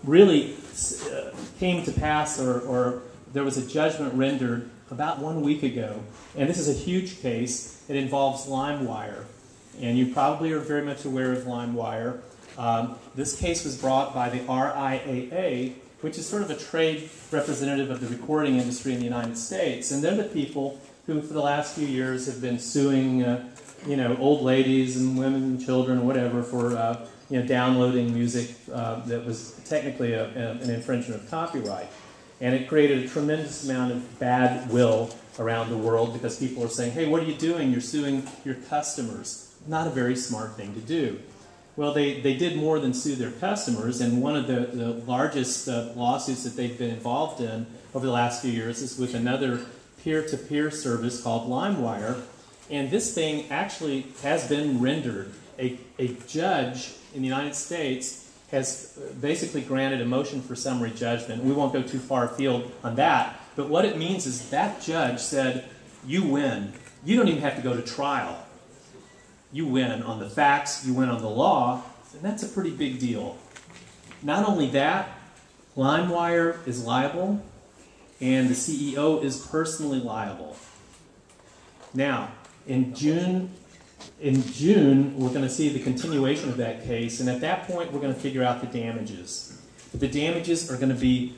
really came to pass, or there was a judgment rendered about 1 week ago. And this is a huge case. It involves Limewire. And you probably are very much aware of Limewire. This case was brought by the RIAA, which is sort of a trade representative of the recording industry in the United States. And they're the people who, for the last few years, have been suing old ladies and women and children or whatever for downloading music that was technically an infringement of copyright. And it created a tremendous amount of bad will around the world because people are saying, hey, what are you doing? You're suing your customers. Not a very smart thing to do. Well, they did more than sue their customers, and one of the largest lawsuits that they've been involved in over the last few years is with another peer-to-peer service called Limewire. And this thing actually has been rendered. A judge in the United States has basically granted a motion for summary judgment. We won't go too far afield on that, but what it means is that judge said, you win. You don't even have to go to trial. You win on the facts, you win on the law, and that's a pretty big deal. Not only that, Limewire is liable, and the CEO is personally liable. Now, in June, we're going to see the continuation of that case, and at that point, we're going to figure out the damages. But the damages are going to be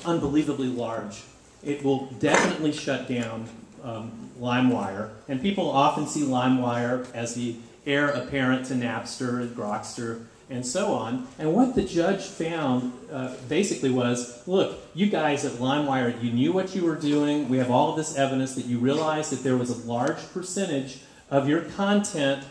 unbelievably large. It will definitely shut down Limewire, and people often see Limewire as the heir apparent to Napster, Grokster, and so on. And what the judge found basically was, look, you guys at Limewire, you knew what you were doing. We have all of this evidence that you realized that there was a large percentage of your content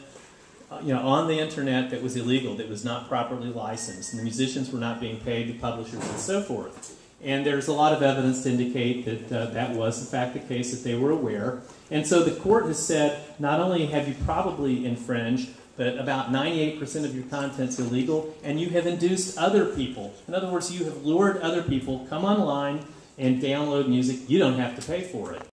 on the internet that was illegal, that was not properly licensed, and the musicians were not being paid, the publishers, and so forth. And there's a lot of evidence to indicate that that was, in fact, the case, that they were aware. And so the court has said, not only have you probably infringed, but about 98% of your content's illegal, and you have induced other people. In other words, you have lured other people, come online and download music. You don't have to pay for it.